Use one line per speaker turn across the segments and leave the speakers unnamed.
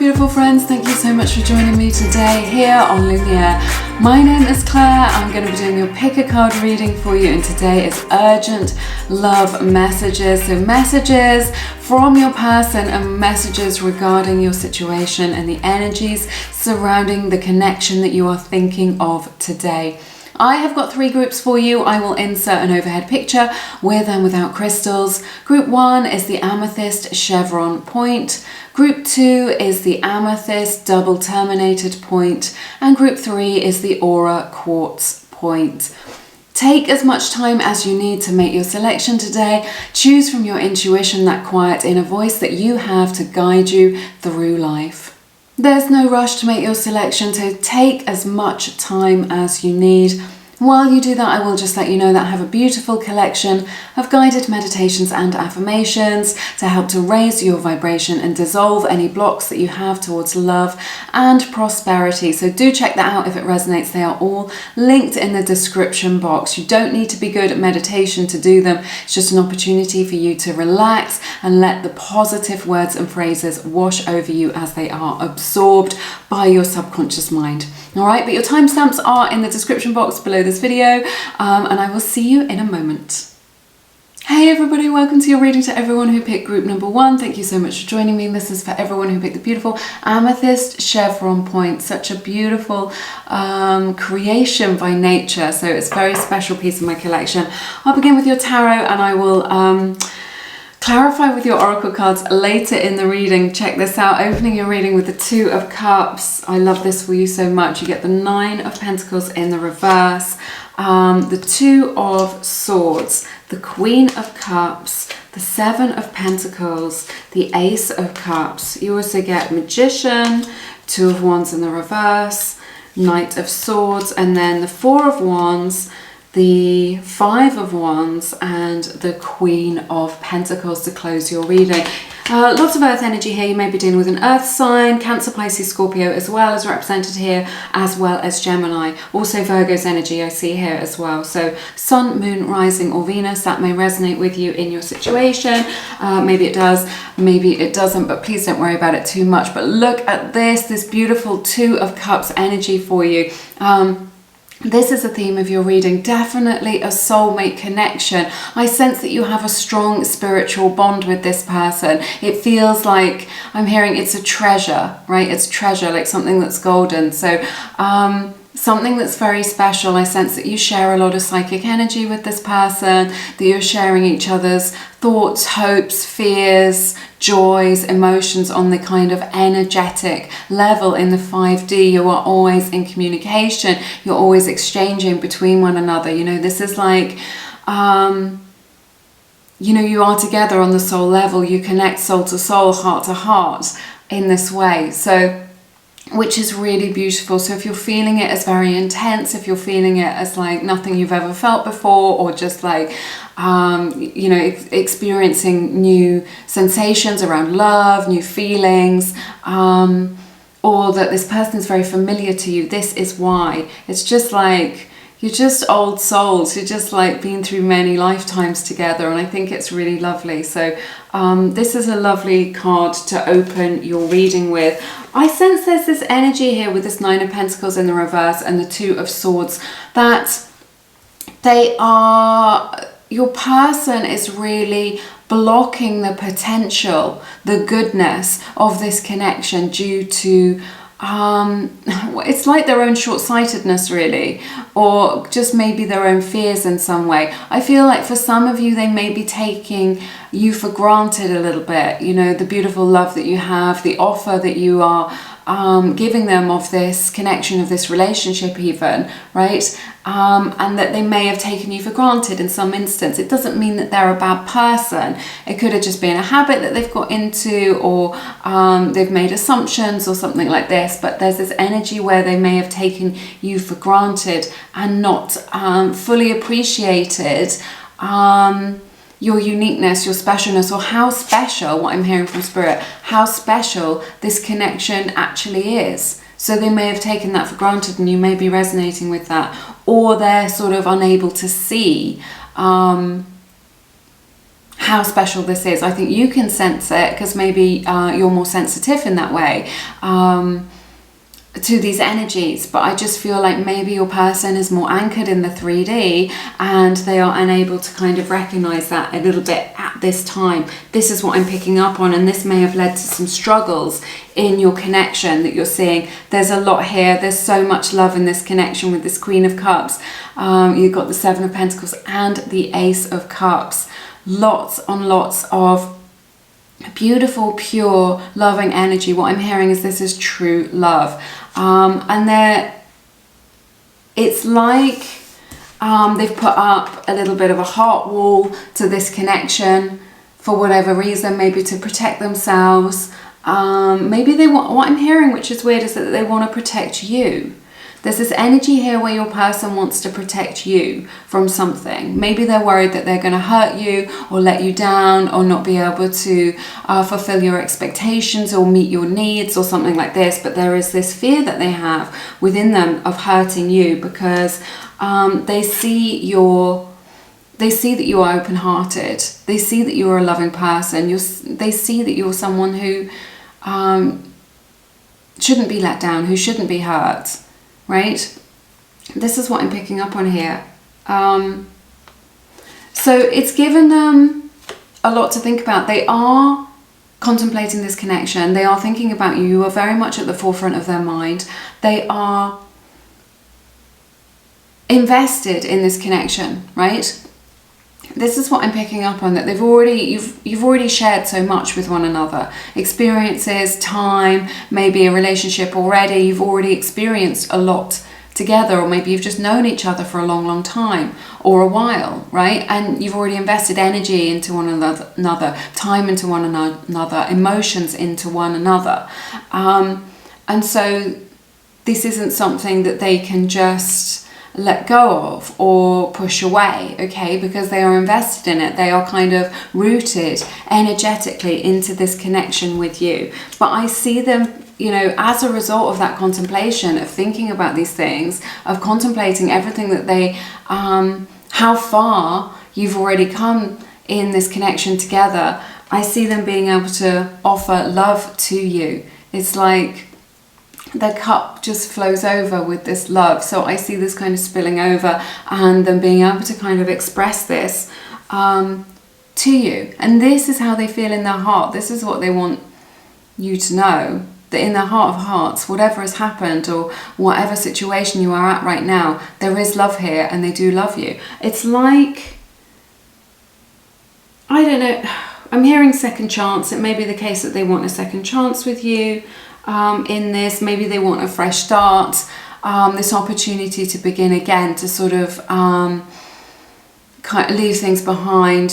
beautiful friends, thank you so much for joining me today here on Lumiere. My name is Claire. I'm going to be doing your pick a card reading for you, and today is urgent love messages. So messages from your person and messages regarding your situation and the energies surrounding the connection that you are thinking of today. I have got 3 groups for you. I will insert an overhead picture with and without crystals. Group 1 is the amethyst chevron point. Group 2 is the amethyst double terminated point. And group 3 is the aura quartz point. Take as much time as you need to make your selection today. Choose from your intuition, that quiet inner voice that you have to guide you through life. There's no rush to make your selection, so take as much time as you need. While you do that, I will just let you know that I have a beautiful collection of guided meditations and affirmations to help to raise your vibration and dissolve any blocks that you have towards love and prosperity. So do check that out if it resonates. They are all linked in the description box. You don't need to be good at meditation to do them. It's just an opportunity for you to relax and let the positive words and phrases wash over you as they are absorbed by your subconscious mind. All right, but your timestamps are in the description box below this video, and I will see you in a moment. Hey everybody, welcome to your reading. To everyone who picked group number 1, thank you so much for joining me. This is for everyone who picked the beautiful amethyst chevron point. Such a beautiful creation by nature, so it's a very special piece of my collection. I'll begin with your tarot, and I will clarify with your oracle cards later in the reading. Check this out, opening your reading with the 2 of Cups. I love this for you so much. You get the 9 of Pentacles in the reverse, the 2 of Swords, the Queen of Cups, the 7 of Pentacles, the Ace of Cups. You also get Magician, 2 of Wands in the reverse, Knight of Swords, and then the 4 of Wands, the 5 of Wands, and the Queen of Pentacles to close your reading. Lots of earth energy here. You may be dealing with an earth sign, Cancer, Pisces, Scorpio as well as represented here, as well as Gemini. Also Virgo's energy I see here as well. So Sun, Moon, Rising or Venus, that may resonate with you in your situation. Maybe it does, maybe it doesn't, but please don't worry about it too much. But look at this beautiful 2 of Cups energy for you. This is a theme of your reading, definitely a soulmate connection. I sense that you have a strong spiritual bond with this person. It feels like, I'm hearing it's a treasure, right? It's treasure, like something that's golden. So something that's very special. I sense that you share a lot of psychic energy with this person, that you're sharing each other's thoughts, hopes, fears, joys, emotions on the kind of energetic level in the 5D. You are always in communication. You're always exchanging between one another. You know, this is like, you know, you are together on the soul level. You connect soul to soul, heart to heart in this way. So, which is really beautiful. So if you're feeling it as very intense, if you're feeling it as like nothing you've ever felt before, or just like, you know, experiencing new sensations around love, new feelings, or that this person is very familiar to you, this is why. It's just like, you're just old souls. You're just like been through many lifetimes together, and I think it's really lovely. So this is a lovely card to open your reading with. I sense there's this energy here with this 9 of Pentacles in the reverse and the 2 of Swords, that your person is really blocking the potential, the goodness of this connection due to it's like their own short-sightedness really, or just maybe their own fears in some way. I feel like for some of you, they may be taking you for granted a little bit, you know, the beautiful love that you have, the offer that you are giving them of this connection, of this relationship even, right? And that they may have taken you for granted in some instance. It doesn't mean that they're a bad person. It could have just been a habit that they've got into, or they've made assumptions or something like this. But there's this energy where they may have taken you for granted and not fully appreciated your uniqueness, your specialness, or how special, what I'm hearing from Spirit, how special this connection actually is. So they may have taken that for granted, and you may be resonating with that, or they're sort of unable to see how how special this is. I think you can sense it because maybe you're more sensitive in that way to these energies, but I just feel like maybe your person is more anchored in the 3D and they are unable to kind of recognize that a little bit at this time. This is what I'm picking up on, and this may have led to some struggles in your connection that you're seeing. There's a lot here. There's so much love in this connection with this Queen of Cups. You've got the Seven of Pentacles and the Ace of Cups. Lots on lots of beautiful, pure, loving energy. What I'm hearing is this is true love. And it's like they've put up a little bit of a heart wall to this connection for whatever reason, maybe to protect themselves. Maybe they want, what I'm hearing, which is weird, is that they want to protect you. There's this energy here where your person wants to protect you from something. Maybe they're worried that they're going to hurt you or let you down or not be able to fulfill your expectations or meet your needs or something like this. But there is this fear that they have within them of hurting you because they see that you are open-hearted. They see that you are a loving person. They see that you're someone who shouldn't be let down, who shouldn't be hurt. Right? This is what I'm picking up on here. So it's given them a lot to think about. They are contemplating this connection. They are thinking about you. You are very much at the forefront of their mind. They are invested in this connection, right? This is what I'm picking up on, that you've already shared so much with one another. Experiences, time, maybe a relationship already. You've already experienced a lot together, or maybe you've just known each other for a long, long time or a while, right? And you've already invested energy into one another, time into one another, emotions into one another. And so this isn't something that they can just let go of or push away, okay, because they are invested in it. They are kind of rooted energetically into this connection with you. But I see them, you know, as a result of that contemplation, of thinking about these things, of contemplating everything that they, how far you've already come in this connection together. I see them being able to offer love to you. It's like the cup just flows over with this love. So I see this kind of spilling over and them being able to kind of express this to you. And this is how they feel in their heart. This is what they want you to know, that in their heart of hearts, whatever has happened or whatever situation you are at right now, there is love here and they do love you. It's like, I don't know, I'm hearing second chance. It may be the case that they want a second chance with you. In this, maybe they want a fresh start, this opportunity to begin again, to sort of kind of leave things behind.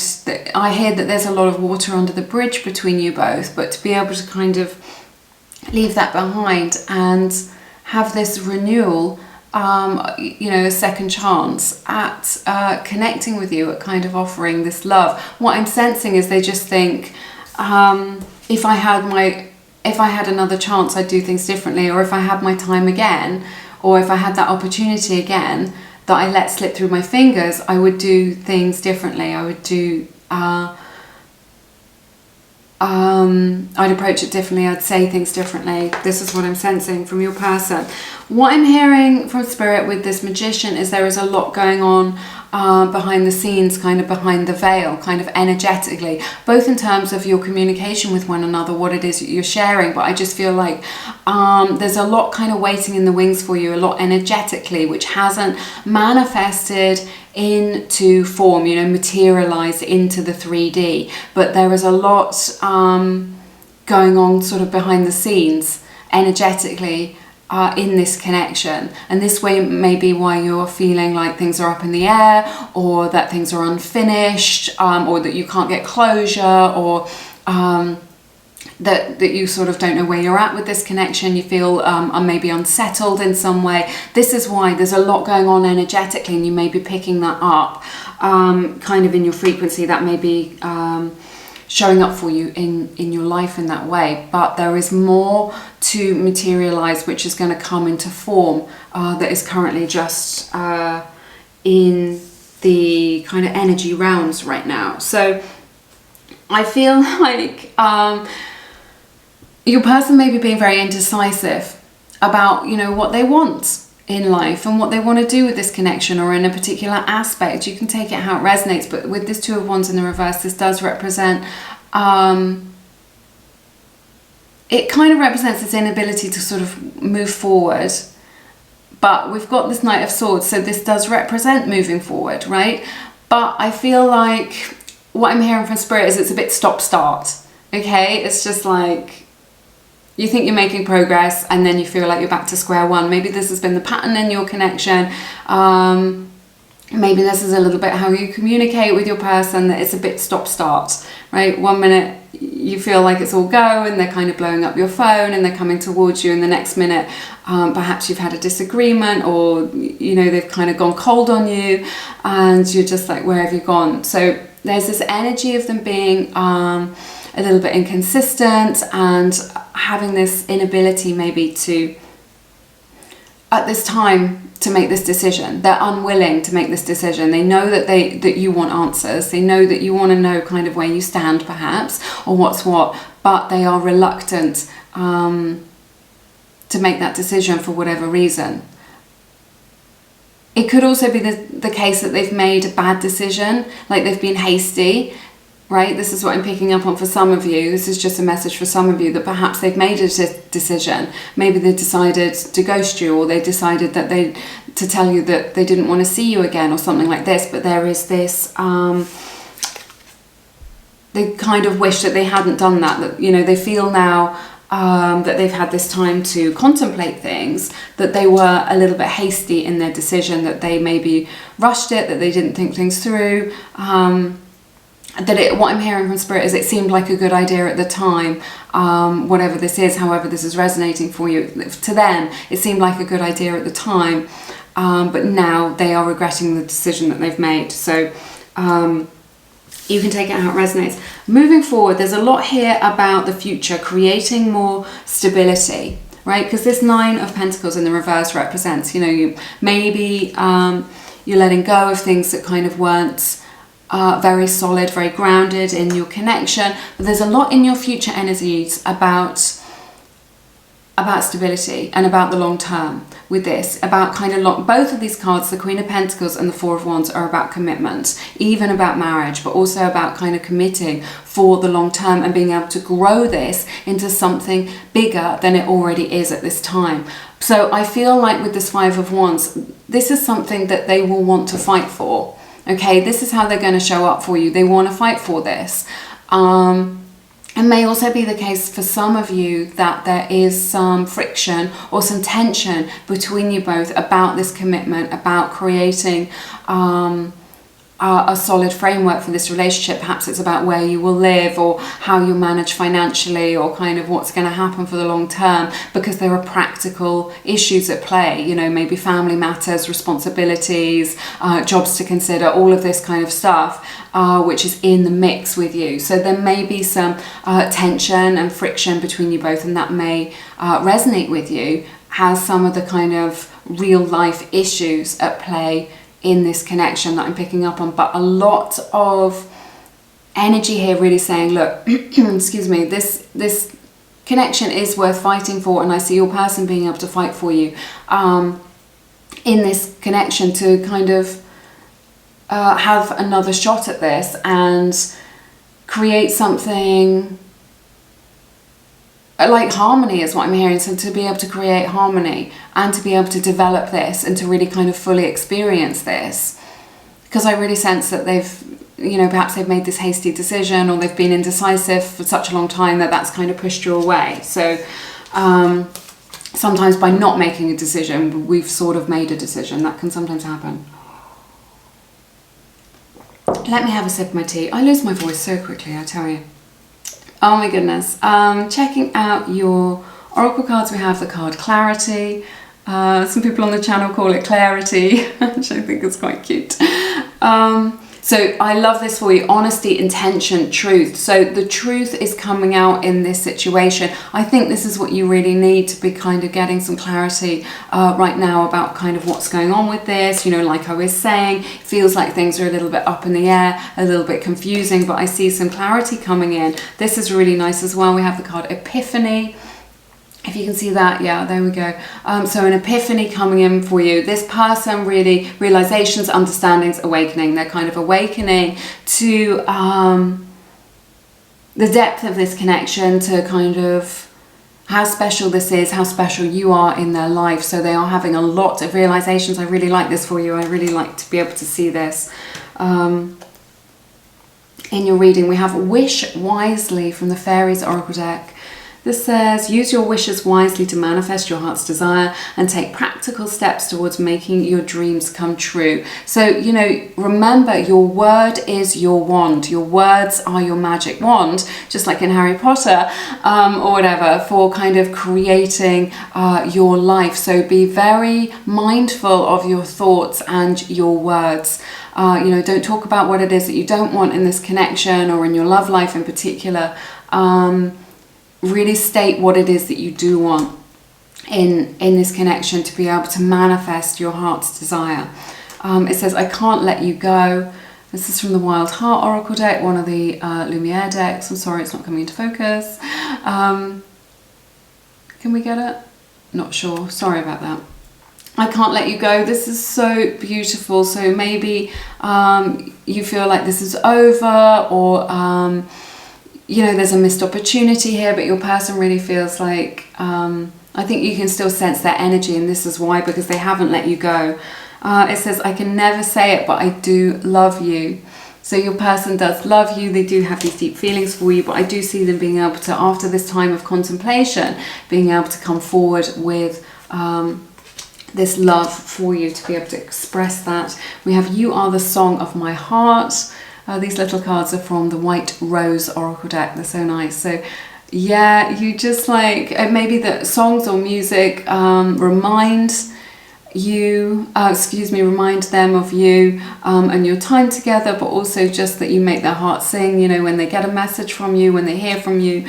I hear that there's a lot of water under the bridge between you both, but to be able to kind of leave that behind and have this renewal, you know, a second chance at connecting with you, at kind of offering this love. What I'm sensing is they just think, if I had another chance, I'd do things differently. Or if I had my time again, or if I had that opportunity again that I let slip through my fingers, I would do things differently. I would do, I'd approach it differently. I'd say things differently. This is what I'm sensing from your person. What I'm hearing from Spirit with this Magician is there is a lot going on behind the scenes, kind of behind the veil, kind of energetically, both in terms of your communication with one another, what it is that you're sharing, but I just feel like there's a lot kind of waiting in the wings for you, a lot energetically, which hasn't manifested into form, you know, materialized into the 3D, but there is a lot going on sort of behind the scenes energetically in this connection. And this way may be why you're feeling like things are up in the air, or that things are unfinished, or that you can't get closure, or that you sort of don't know where you're at with this connection. You feel maybe unsettled in some way. This is why there's a lot going on energetically, and you may be picking that up kind of in your frequency. That may be showing up for you in your life in that way. But there is more to materialize, which is going to come into form, that is currently just in the kind of energy realms right now. So I feel like your person may be being very indecisive about, you know, what they want in life and what they want to do with this connection or in a particular aspect. You can take it how it resonates, but with this Two of Wands in the reverse, this does represent it kind of represents this inability to sort of move forward. But we've got this Knight of Swords, so this does represent moving forward, right? But I feel like what I'm hearing from Spirit is it's a bit stop-start, okay? It's just like you think you're making progress and then you feel like you're back to square one. Maybe this has been the pattern in your connection. Maybe this is a little bit how you communicate with your person, that it's a bit stop-start, right? One minute you feel like it's all go and they're kind of blowing up your phone and they're coming towards you, and the next minute perhaps you've had a disagreement, or you know, they've kind of gone cold on you and you're just like, where have you gone? So there's this energy of them being a little bit inconsistent and having this inability maybe to, at this time, to make this decision. They're unwilling to make this decision. They know that you want answers. They know that you want to know kind of where you stand perhaps, or what's what, but they are reluctant to make that decision for whatever reason. It could also be the case that they've made a bad decision, like they've been hasty, right? This is what I'm picking up on for some of you. This is just a message for some of you, that perhaps they've made a decision. Maybe they decided to ghost you, or they decided that to tell you that they didn't want to see you again, or something like this. But there is this, they kind of wish that they hadn't done that, you know, they feel now that they've had this time to contemplate things, that they were a little bit hasty in their decision, that they maybe rushed it, that they didn't think things through. What I'm hearing from Spirit is it seemed like a good idea at the time, whatever this is, however this is resonating for you. To them, it seemed like a good idea at the time, but now they are regretting the decision that they've made. So you can take it how it resonates. Moving forward, there's a lot here about the future, creating more stability, right? Because this Nine of Pentacles in the reverse represents, you know, you're letting go of things that kind of weren't very solid, very grounded in your connection. But there's a lot in your future energies about stability and about the long term with this, about kind of both of these cards, the Queen of Pentacles and the Four of Wands, are about commitment, even about marriage, but also about kind of committing for the long term and being able to grow this into something bigger than it already is at this time. So I feel like with this Five of Wands, this is something that they will want to fight for. Okay, this is how they're going to show up for you. They want to fight for this. It may also be the case for some of you that there is some friction or some tension between you both about this commitment, about creating a solid framework for this relationship. Perhaps it's about where you will live, or how you manage financially, or kind of what's going to happen for the long term, because there are practical issues at play, you know, maybe family matters, responsibilities, jobs to consider, all of this kind of stuff, which is in the mix with you. So there may be some tension and friction between you both, and that may resonate with you, has some of the kind of real life issues at play in this connection that I'm picking up on. But a lot of energy here really saying, look, excuse me, this connection is worth fighting for, and I see your person being able to fight for you in this connection to kind of have another shot at this and create something like harmony is what I'm hearing. So to be able to create harmony and to be able to develop this and to really kind of fully experience this, because I really sense that they've, you know, perhaps they've made this hasty decision, or they've been indecisive for such a long time that that's kind of pushed you away. So sometimes by not making a decision, we've sort of made a decision. That can sometimes happen. Let me have a sip of my tea. I lose my voice so quickly, I tell you. Oh my goodness. Checking out your oracle cards, we have the card Clarity. Some people on the channel call it Clarity, which I think is quite cute. So I love this for you. Honesty, intention, truth. So the truth is coming out in this situation. I think this is what you really need to be kind of getting some clarity right now about kind of what's going on with this. You know, like I was saying, it feels like things are a little bit up in the air, a little bit confusing, but I see some clarity coming in. This is really nice as well. We have the card Epiphany. If you can see that, yeah, there we go. So an epiphany coming in for you. This person really, realizations, understandings, awakening. They're kind of awakening to the depth of this connection, to kind of how special this is, how special you are in their life. So they are having a lot of realizations. I really like this for you. I really like to be able to see this. In your reading, we have Wish Wisely from the Fairies Oracle deck. This says, use your wishes wisely to manifest your heart's desire and take practical steps towards making your dreams come true. So, you know, remember, your word is your wand. Your words are your magic wand, just like in Harry Potter or whatever, for kind of creating your life. So be very mindful of your thoughts and your words. You know, don't talk about what it is that you don't want in this connection or in your love life in particular. Really state what it is that you do want in this connection to be able to manifest your heart's desire. It says, I can't let you go. This is from the Wild Heart Oracle deck, one of the Lumiere decks. I'm sorry, it's not coming into focus. Can we get it? Not sure. Sorry about that. I can't let you go. This is so beautiful. So maybe you feel like this is over, or you know, there's a missed opportunity here, but your person really feels like, I think you can still sense their energy, and this is why, because they haven't let you go. It says, I can never say it, but I do love you. So your person does love you. They do have these deep feelings for you, but I do see them being able to, after this time of contemplation, being able to come forward with this love for you, to be able to express that. We have You Are the Song of My Heart. These little cards are from the White Rose Oracle deck. They're so nice. So yeah, you just like, maybe the songs or music remind them of you and your time together, but also just that you make their heart sing, you know, when they get a message from you, when they hear from you,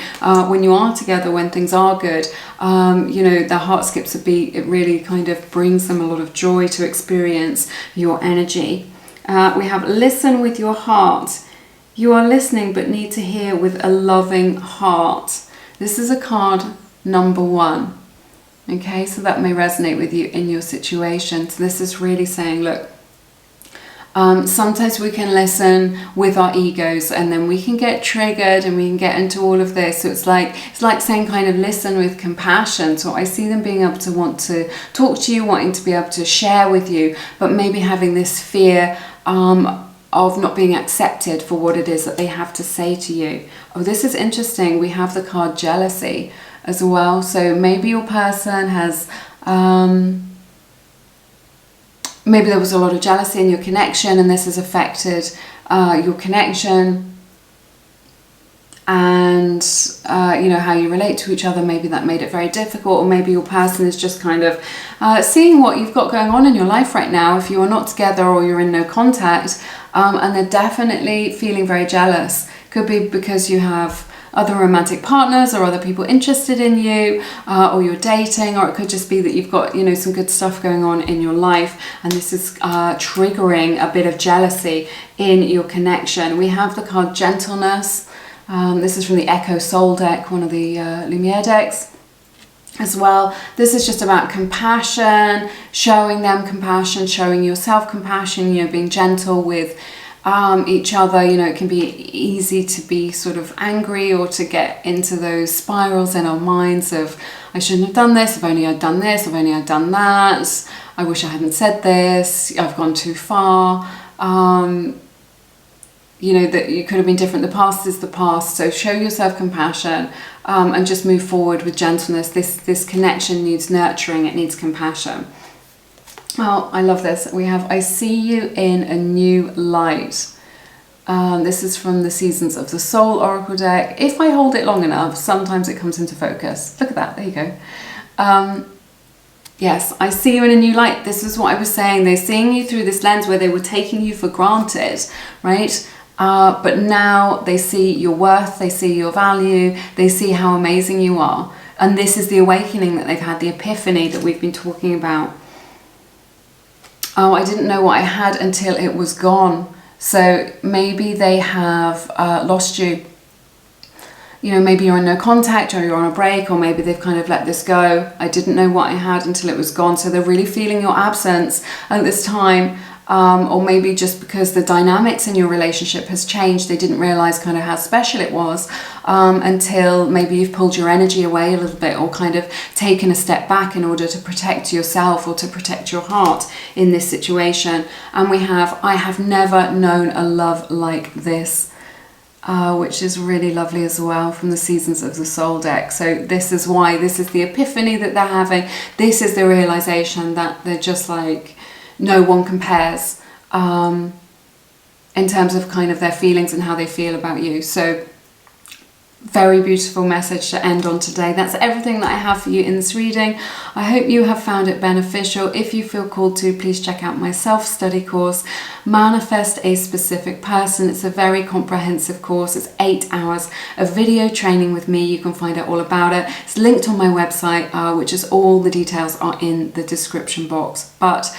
when you are together, when things are good, you know, their heart skips a beat. It really kind of brings them a lot of joy to experience your energy. We have Listen with Your Heart. You are listening but need to hear with a loving heart. This is a card number 1. Okay, so that may resonate with you in your situation. So this is really saying, look, sometimes we can listen with our egos, and then we can get triggered and we can get into all of this. So it's like saying kind of listen with compassion. So I see them being able to want to talk to you, wanting to be able to share with you, but maybe having this fear of not being accepted for what it is that they have to say to you. Oh, this is interesting. We have the card Jealousy as well. So maybe your person has, maybe there was a lot of jealousy in your connection, and this has affected your connection and you know, how you relate to each other. Maybe that made it very difficult, or maybe your person is just kind of seeing what you've got going on in your life right now, if you are not together or you're in no contact, and they're definitely feeling very jealous. Could be because you have other romantic partners or other people interested in you, or you're dating, or it could just be that you've got, you know, some good stuff going on in your life, and this is triggering a bit of jealousy in your connection. We have the card Gentleness. This is from the Echo Soul deck, one of the Lumiere decks as well. This is just about compassion, showing them compassion, showing yourself compassion, you know, being gentle with each other. You know, it can be easy to be sort of angry or to get into those spirals in our minds of, I shouldn't have done this, if only I'd done this, if only I'd done that, I wish I hadn't said this, I've gone too far. You know, that you could have been different. The past is the past. So show yourself compassion and just move forward with gentleness. This connection needs nurturing. It needs compassion. Oh, I love this. We have I See You in a New Light. This is from the Seasons of the Soul Oracle deck. If I hold it long enough, sometimes it comes into focus. Look at that. There you go. Yes, I see you in a new light. This is what I was saying. They're seeing you through this lens where they were taking you for granted, right? But now they see your worth, they see your value, they see how amazing you are. And this is the awakening that they've had, the epiphany that we've been talking about. Oh, I didn't know what I had until it was gone. So maybe they have lost you. You know, maybe you're in no contact, or you're on a break, or maybe they've kind of let this go. I didn't know what I had until it was gone. So they're really feeling your absence at this time. Or maybe just because the dynamics in your relationship has changed, they didn't realize kind of how special it was until maybe you've pulled your energy away a little bit, or kind of taken a step back in order to protect yourself or to protect your heart in this situation. And we have, I have never known a love like this. Which is really lovely as well, from the Seasons of the Soul deck. So this is why, this is the epiphany that they're having. This is the realization that they're just like, no one compares in terms of kind of their feelings and how they feel about you. So very beautiful message to end on today. That's everything that I have for you in this reading. I hope you have found it beneficial. If you feel called to, please check out my self-study course, Manifest a Specific Person. It's a very comprehensive course. It's 8 hours of video training with me. You can find out all about it. It's linked on my website, which is all the details are in the description box. But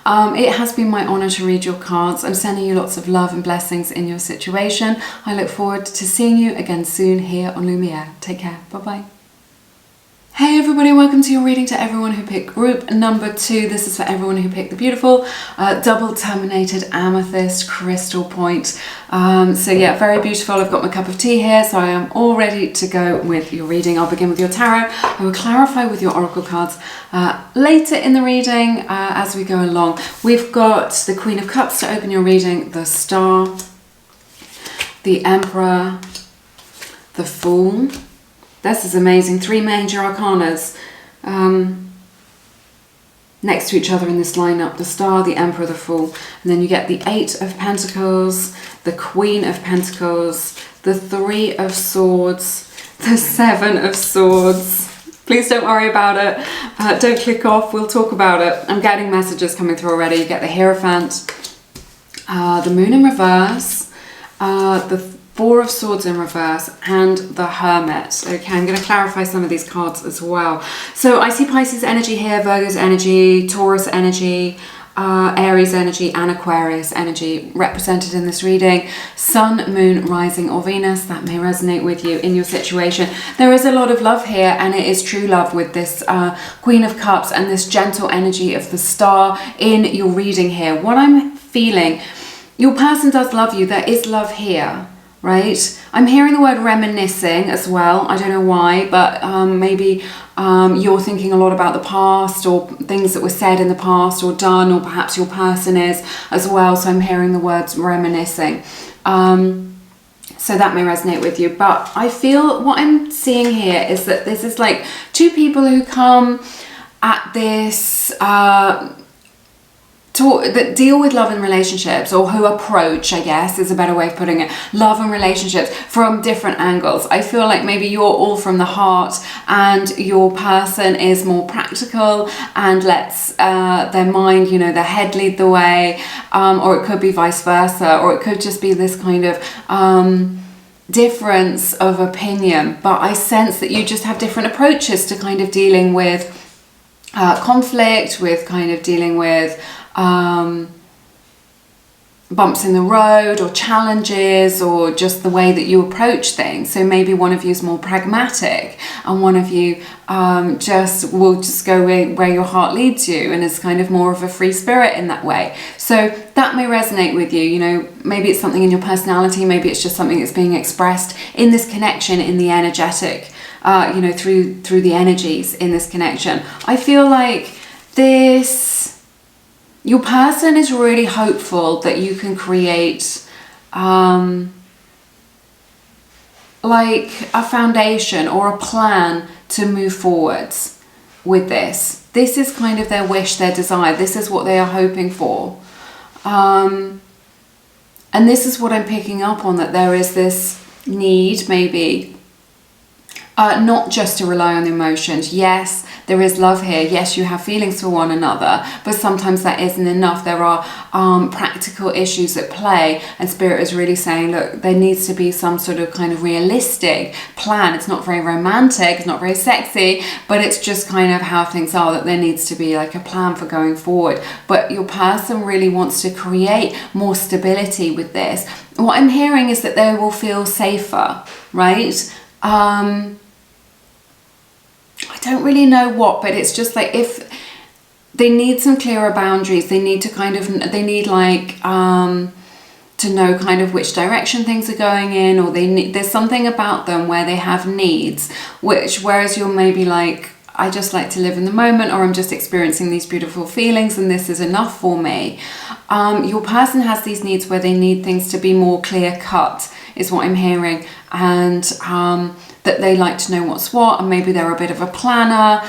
it has been my honor to read your cards. I'm sending you lots of love and blessings in your situation. I look forward to seeing you again soon here on Lumiere. Take care. Bye-bye. Hey everybody, welcome to your reading to everyone who picked group number 2. This is for everyone who picked the beautiful double terminated amethyst crystal point. So yeah, very beautiful. I've got my cup of tea here, so I am all ready to go with your reading. I'll begin with your tarot. I will clarify with your oracle cards later in the reading as we go along. We've got the Queen of Cups to open your reading, the Star, the Emperor, the Fool. This is amazing. 3 major arcanas next to each other in this lineup. The Star, the Emperor, the Fool. And then you get the 8 of Pentacles, the Queen of Pentacles, the 3 of Swords, the 7 of Swords. Please don't worry about it. Don't click off. We'll talk about it. I'm getting messages coming through already. You get the Hierophant, the Moon in reverse, the 4 of Swords in reverse, and the Hermit. Okay, I'm going to clarify some of these cards as well. So I see Pisces energy here, Virgo's energy, Taurus energy, Aries energy, and Aquarius energy represented in this reading. Sun, Moon, Rising, or Venus. That may resonate with you in your situation. There is a lot of love here, and it is true love with this Queen of Cups and this gentle energy of the Star in your reading here. What I'm feeling, your person does love you. There is love here. Right? I'm hearing the word reminiscing as well. I don't know why, but maybe you're thinking a lot about the past, or things that were said in the past or done, or perhaps your person is as well. So I'm hearing the words reminiscing. So that may resonate with you. But I feel what I'm seeing here is that this is like 2 people who come at this that deal with love and relationships, or who approach, I guess is a better way of putting it, love and relationships from different angles. I feel like maybe you're all from the heart and your person is more practical and lets their mind, you know, their head lead the way, or it could be vice versa, or it could just be this kind of difference of opinion. But I sense that you just have different approaches to kind of dealing with conflict, with kind of dealing with bumps in the road, or challenges, or just the way that you approach things. So maybe one of you is more pragmatic, and one of you will just go where your heart leads you, and is kind of more of a free spirit in that way. So that may resonate with you. You know, maybe it's something in your personality, maybe it's just something that's being expressed in this connection, in the energetic, you know, through the energies in this connection. I feel like your person is really hopeful that you can create like a foundation or a plan to move forwards with this. This is kind of their wish, their desire. This is what they are hoping for. And this is what I'm picking up on, that there is this need maybe not just to rely on emotions. Yes, there is love here. Yes, you have feelings for one another, but sometimes that isn't enough. There are practical issues at play, and Spirit is really saying, look, there needs to be some sort of kind of realistic plan. It's not very romantic, it's not very sexy, but it's just kind of how things are, that there needs to be like a plan for going forward. But your person really wants to create more stability with this. What I'm hearing is that they will feel safer, right? I don't really know what, but it's just like, if they need some clearer boundaries, they need to kind of, they need like to know kind of which direction things are going in, or they need, there's something about them where they have needs, which, whereas you're maybe like, I just like to live in the moment, or I'm just experiencing these beautiful feelings and this is enough for me. Your person has these needs where they need things to be more clear cut, is what I'm hearing, and that they like to know what's what, and maybe they're a bit of a planner,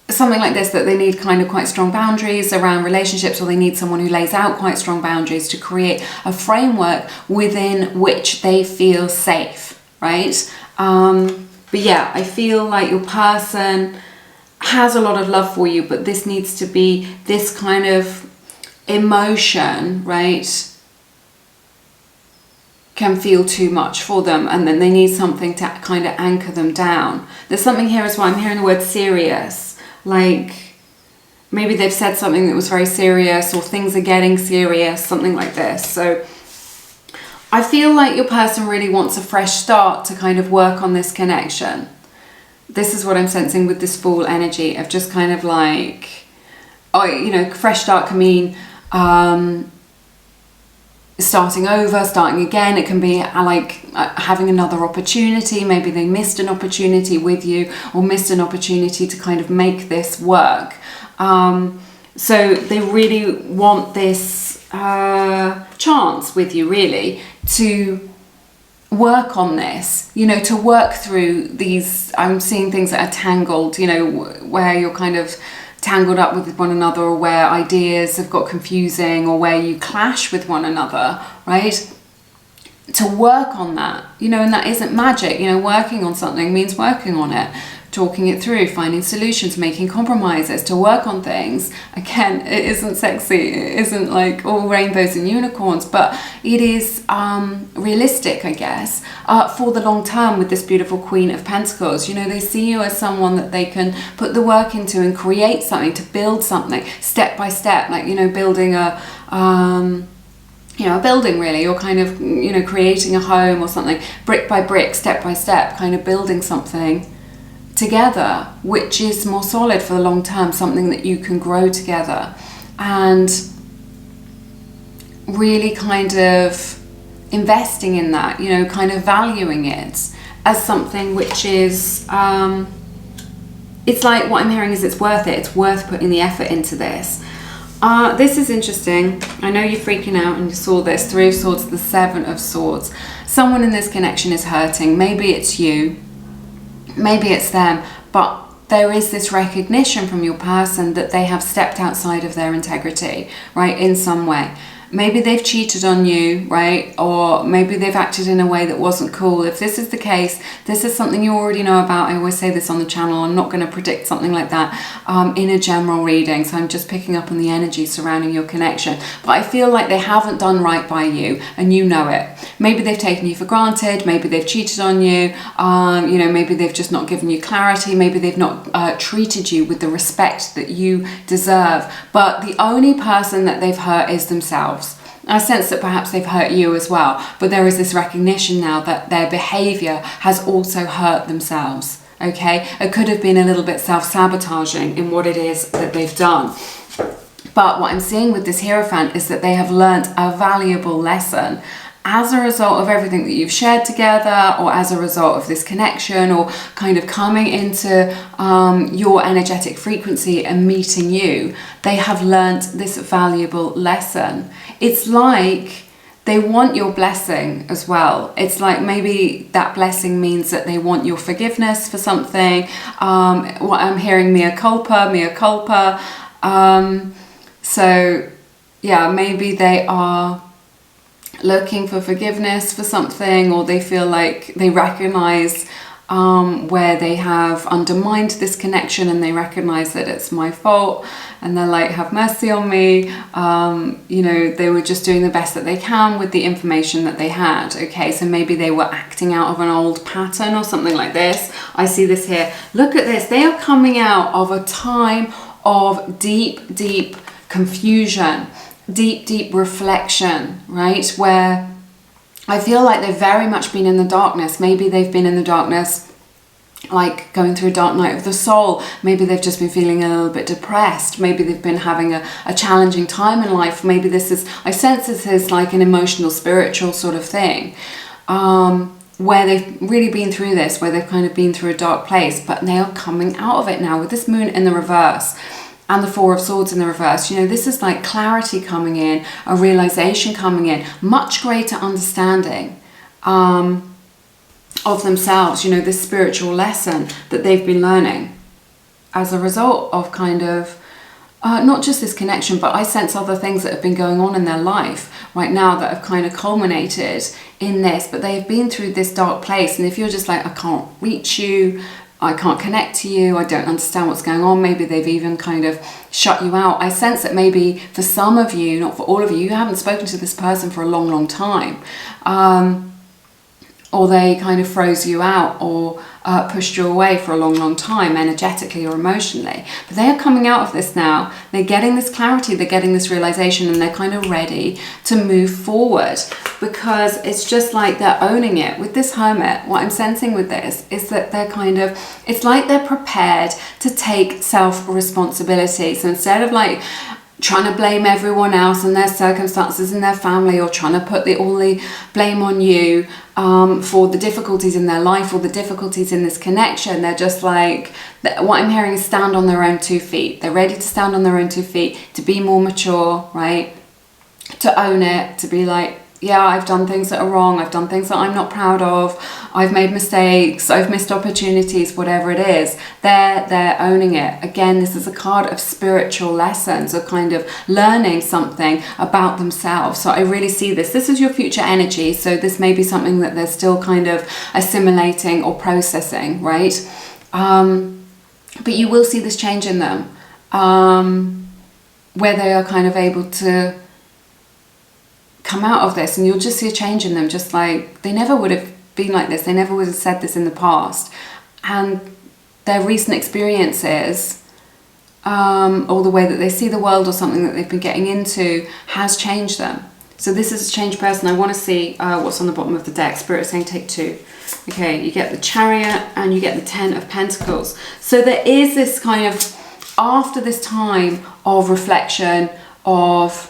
something like this, that they need kind of quite strong boundaries around relationships, or they need someone who lays out quite strong boundaries to create a framework within which they feel safe, right? But yeah, I feel like your person has a lot of love for you, but this needs to be this kind of emotion, right? Can feel too much for them, and then they need something to kind of anchor them down. There's something here as well. I'm hearing the word serious, like maybe they've said something that was very serious, or things are getting serious, something like this. So I feel like your person really wants a fresh start to kind of work on this connection. This is what I'm sensing with this Fool energy of just kind of like, oh, you know, fresh start can mean starting over, starting again. It can be like having another opportunity. Maybe they missed an opportunity with you, or missed an opportunity to kind of make this work. So they really want this chance with you, really, to work on this, you know, to work through these, I'm seeing things that are tangled, you know, where you're kind of tangled up with one another, or where ideas have got confusing, or where you clash with one another, right? To work on that, you know, and that isn't magic, you know, working on something means working on it, talking it through, finding solutions, making compromises, to work on things. Again, it isn't sexy, it isn't like all rainbows and unicorns, but it is realistic, I guess, for the long term with this beautiful Queen of Pentacles. You know, they see you as someone that they can put the work into and create something, to build something step by step, like, you know, building a you know, a building really, or kind of, you know, creating a home or something, brick by brick, step by step, kind of building something together, which is more solid for the long term, something that you can grow together, and really kind of investing in that, you know, kind of valuing it as something which is, it's like, what I'm hearing is it's worth it. It's worth putting the effort into this. This is interesting. I know you're freaking out and you saw this. 3 of Swords, the 7 of Swords. Someone in this connection is hurting. Maybe it's you. Maybe it's them. But there is this recognition from your person that they have stepped outside of their integrity, right, in some way. Maybe they've cheated on you, right? Or maybe they've acted in a way that wasn't cool. If this is the case, this is something you already know about. I always say this on the channel. I'm not going to predict something like that in a general reading. So I'm just picking up on the energy surrounding your connection. But I feel like they haven't done right by you, and you know it. Maybe they've taken you for granted. Maybe they've cheated on you. You know, maybe they've just not given you clarity. Maybe they've not treated you with the respect that you deserve. But the only person that they've hurt is themselves. I sense that perhaps they've hurt you as well, but there is this recognition now that their behavior has also hurt themselves, okay? It could have been a little bit self-sabotaging in what it is that they've done. But what I'm seeing with this Hierophant is that they have learnt a valuable lesson as a result of everything that you've shared together, or as a result of this connection, or kind of coming into your energetic frequency and meeting you. They have learnt this valuable lesson. It's like they want your blessing as well. It's like maybe that blessing means that they want your forgiveness for something. What I'm hearing, mea culpa, mea culpa. So yeah, maybe they are looking for forgiveness for something, or they feel like they recognize where they have undermined this connection, and they recognize that it's my fault, and they're like, have mercy on me. You know, they were just doing the best that they can with the information that they had. Okay, so maybe they were acting out of an old pattern or something like this. I see this here. Look at this. They are coming out of a time of deep, deep confusion, deep, deep reflection, right? Where I feel like they've very much been in the darkness. Maybe they've been in the darkness, like going through a dark night of the soul. Maybe they've just been feeling a little bit depressed. Maybe they've been having a challenging time in life. Maybe this is, I sense this is like an emotional, spiritual sort of thing, where they've really been through this, where they've kind of been through a dark place, but they are coming out of it now with this moon in the reverse. And the Four of Swords in the reverse. You know, this is like clarity coming in, a realization coming in, much greater understanding of themselves, you know, this spiritual lesson that they've been learning as a result of kind of, not just this connection, but I sense other things that have been going on in their life right now that have kind of culminated in this, but they've been through this dark place. And if you're just like, I can't reach you, I can't connect to you, I don't understand what's going on, maybe they've even kind of shut you out. I sense that maybe for some of you, not for all of you, you haven't spoken to this person for a long, long time. Or they kind of froze you out, or pushed you away for a long, long time, energetically or emotionally. But they are coming out of this now. They're getting this clarity, they're getting this realization, and they're kind of ready to move forward, because it's just like they're owning it. With this Hermit, what I'm sensing with this is that they're kind of, it's like they're prepared to take self-responsibility. So instead of like trying to blame everyone else and their circumstances and their family, or trying to put all the blame on you for the difficulties in their life or the difficulties in this connection, they're just like, what I'm hearing is stand on their own 2 feet. They're ready to stand on their own 2 feet, to be more mature, right? To own it, to be like, yeah, I've done things that are wrong, I've done things that I'm not proud of, I've made mistakes, I've missed opportunities, whatever it is. They're owning it. Again, this is a card of spiritual lessons, of kind of learning something about themselves. So I really see this. This is your future energy, so this may be something that they're still kind of assimilating or processing, right? But you will see this change in them, where they are kind of able to come out of this, and you'll just see a change in them, just like they never would have been like this, they never would have said this in the past, and their recent experiences, or the way that they see the world, or something that they've been getting into, has changed them. So this is a changed person. I want to see what's on the bottom of the deck. Spirit is saying take 2. Okay, you get the Chariot and you get the 10 of Pentacles. So there is this kind of, after this time of reflection, of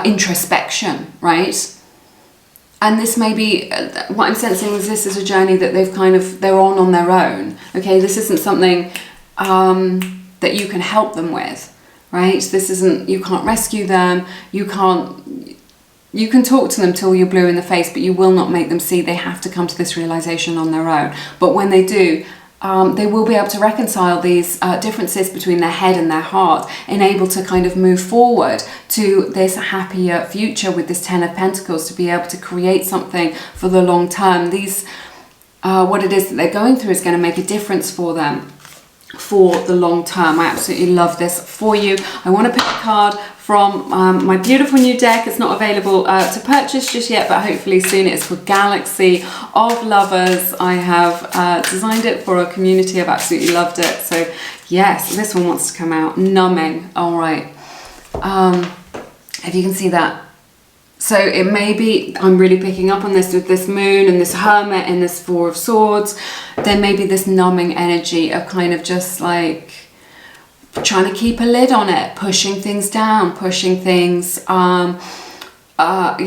introspection, right? And this may be, what I'm sensing is this is a journey that they're on their own. Okay, this isn't something that you can help them with, right? This isn't, you can't rescue them, you can talk to them till you're blue in the face, but you will not make them see. They have to come to this realization on their own. But when they do, they will be able to reconcile these differences between their head and their heart, and able to kind of move forward to this happier future with this 10 of Pentacles, to be able to create something for the long term. These, what it is that they're going through is going to make a difference for them for the long term. I absolutely love this for you. I want to pick a card from my beautiful new deck. It's not available to purchase just yet, but hopefully soon. It's for Galaxy of Lovers. I have designed it for a community. I've absolutely loved it. So yes, this one wants to come out. Numbing. All right. If you can see that. So it may be, I'm really picking up on this with this moon and this Hermit and this Four of Swords. There may be this numbing energy of kind of just like trying to keep a lid on it, pushing things down, pushing things, you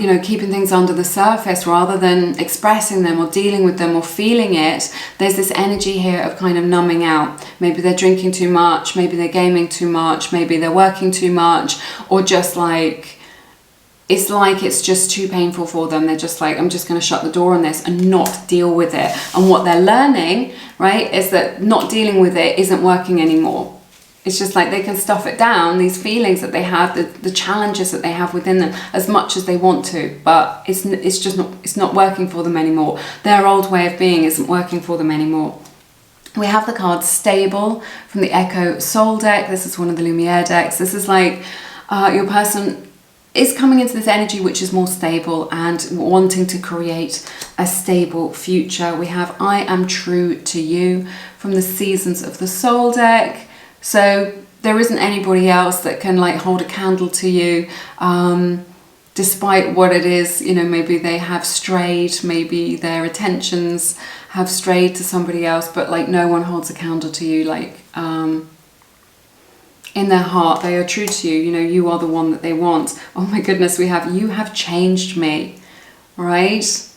know, keeping things under the surface rather than expressing them or dealing with them or feeling it. There's this energy here of kind of numbing out. Maybe they're drinking too much, maybe they're gaming too much, maybe they're working too much, or just like, it's like it's just too painful for them. They're just like, I'm just going to shut the door on this and not deal with it. And what they're learning, right, is that not dealing with it isn't working anymore. it's just like they can stuff it down, these feelings that they have, the challenges that they have within them, as much as they want to, but it's not working for them anymore. Their old way of being isn't working for them anymore. We have the card Stable from the Echo Soul deck. This is one of the Lumiere decks. This is like your person is coming into this energy which is more stable and wanting to create a stable future. We have I Am True to You from the Seasons of the Soul deck. So there isn't anybody else that can like hold a candle to you, despite what it is, you know, maybe they have strayed, maybe their attentions have strayed to somebody else, but like no one holds a candle to you, like in their heart they are true to you, you know, you are the one that they want. Oh my goodness, we have You Have Changed Me, right?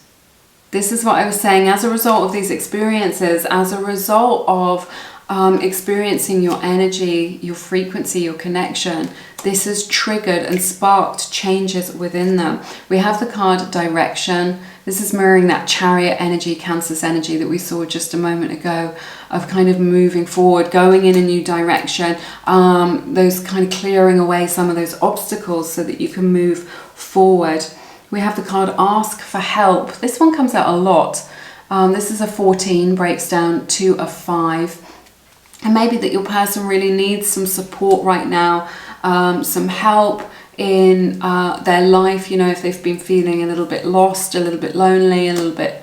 This is what I was saying, as a result of these experiences, as a result of experiencing your energy, your frequency, your connection, this has triggered and sparked changes within them. We have the card Direction. This is mirroring that Chariot energy, Cancer's energy that we saw just a moment ago, of kind of moving forward, going in a new direction, those kind of clearing away some of those obstacles so that you can move forward. We have the card Ask for Help. This one comes out a lot. This is a 14, breaks down to a 5. And maybe that your person really needs some support right now, some help in their life, you know, if they've been feeling a little bit lost, a little bit lonely, a little bit,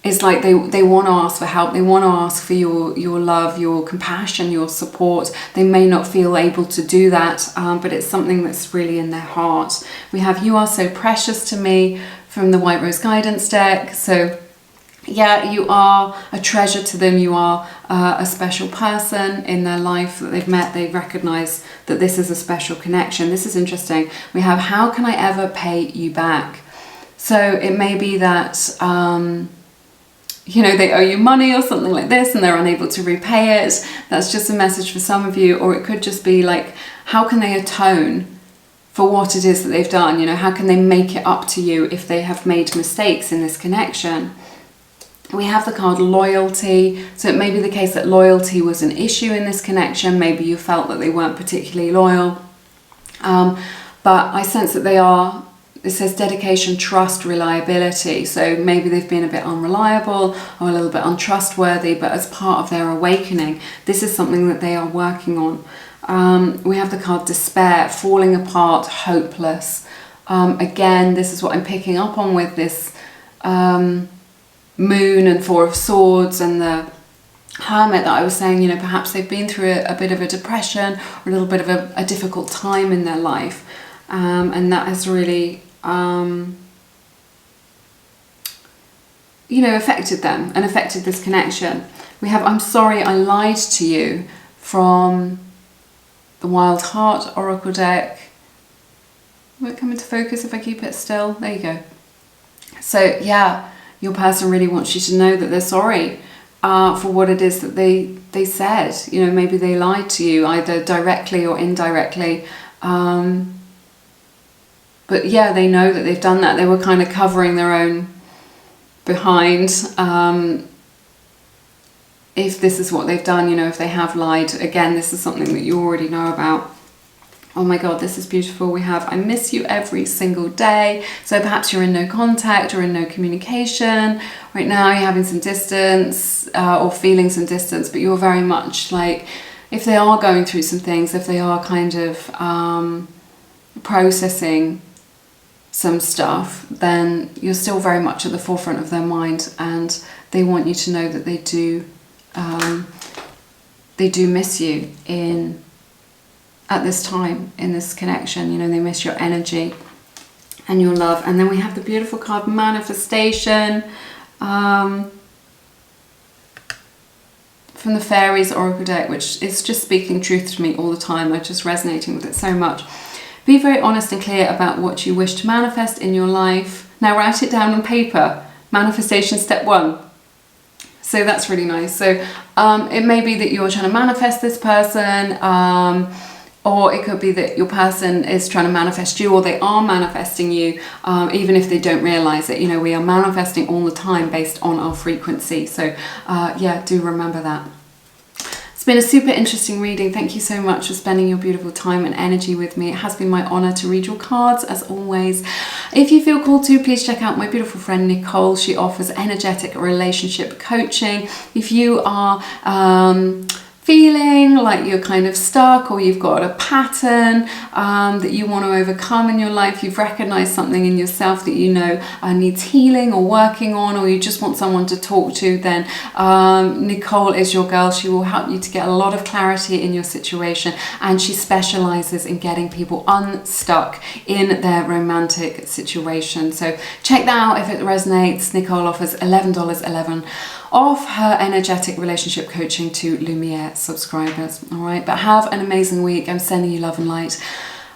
it's like they want to ask for help, they want to ask for your love, your compassion, your support. They may not feel able to do that, but it's something that's really in their heart. We have You Are So Precious to Me from the White Rose Guidance deck. So yeah, you are a treasure to them. You are a special person in their life that they've met. They recognize that this is a special connection. This is interesting. We have How Can I Ever Pay You Back? So it may be that, you know, they owe you money or something like this and they're unable to repay it. That's just a message for some of you. Or it could just be like, how can they atone for what it is that they've done? You know, how can they make it up to you if they have made mistakes in this connection? We have the card Loyalty. So it may be the case that loyalty was an issue in this connection. Maybe you felt that they weren't particularly loyal. But I sense that they are, it says dedication, trust, reliability. So maybe they've been a bit unreliable or a little bit untrustworthy, but as part of their awakening, this is something that they are working on. We have the card Despair, falling apart, hopeless. Again, this is what I'm picking up on with this Moon and Four of Swords and the Hermit that I was saying, you know, perhaps they've been through a bit of a depression or a little bit of a difficult time in their life, and that has really you know, affected them and affected this connection. We have I'm Sorry I Lied to You from the Wild Heart Oracle deck. Will it come into focus if I keep it still? There you go. So yeah, your person really wants you to know that they're sorry for what it is that they said. You know, maybe they lied to you either directly or indirectly. But yeah, they know that they've done that. They were kind of covering their own behind. If this is what they've done, you know, if they have lied, again, this is something that you already know about. Oh my God, this is beautiful. We have I miss you every single day. So perhaps you're in no contact or in no communication. Right now you're having some distance or feeling some distance, but you're very much like, if they are going through some things, if they are kind of processing some stuff, then you're still very much at the forefront of their mind, and they want you to know that they do miss you at this time, in this connection. You know, they miss your energy and your love. And then we have the beautiful card Manifestation from the Fairies Oracle deck, which is just speaking truth to me all the time. I'm just resonating with it so much. Be very honest and clear about what you wish to manifest in your life. Now write it down on paper. Manifestation step 1. So that's really nice. So it may be that you're trying to manifest this person, or it could be that your person is trying to manifest you, or they are manifesting you, even if they don't realize it. You know, we are manifesting all the time based on our frequency. So yeah, do remember that. It's been a super interesting reading. Thank you so much for spending your beautiful time and energy with me. It has been my honor to read your cards, as always. If you feel called to, please check out my beautiful friend Nicole. She offers energetic relationship coaching. If you are feeling like you're kind of stuck, or you've got a pattern that you want to overcome in your life, you've recognized something in yourself that you know needs healing or working on, or you just want someone to talk to, then Nicole is your girl. She will help you to get a lot of clarity in your situation, and she specializes in getting people unstuck in their romantic situation. So check that out if it resonates. Nicole offers $11.11 off her energetic relationship coaching to Lumiere subscribers. All right, but have an amazing week. I'm sending you love and light,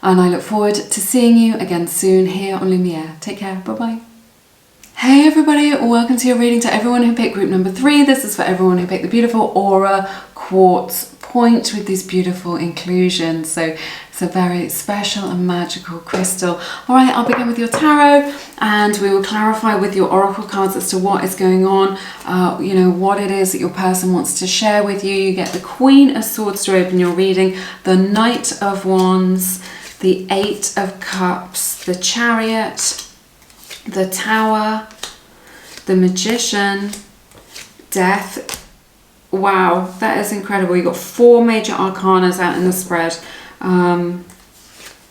and I look forward to seeing you again soon here on Lumiere. Take care. Bye-bye. Hey everybody, welcome to your reading. To everyone who picked group number 3, this is for everyone who picked the beautiful Aura Quartz point with these beautiful inclusions. So it's a very special and magical crystal. All right, I'll begin with your tarot, and we will clarify with your oracle cards as to what is going on, you know, what it is that your person wants to share with you. You get the Queen of Swords to open your reading, the Knight of Wands, the Eight of Cups, the Chariot, the Tower, the Magician, Death. Wow, that is incredible. You've got 4 major arcanas out in the spread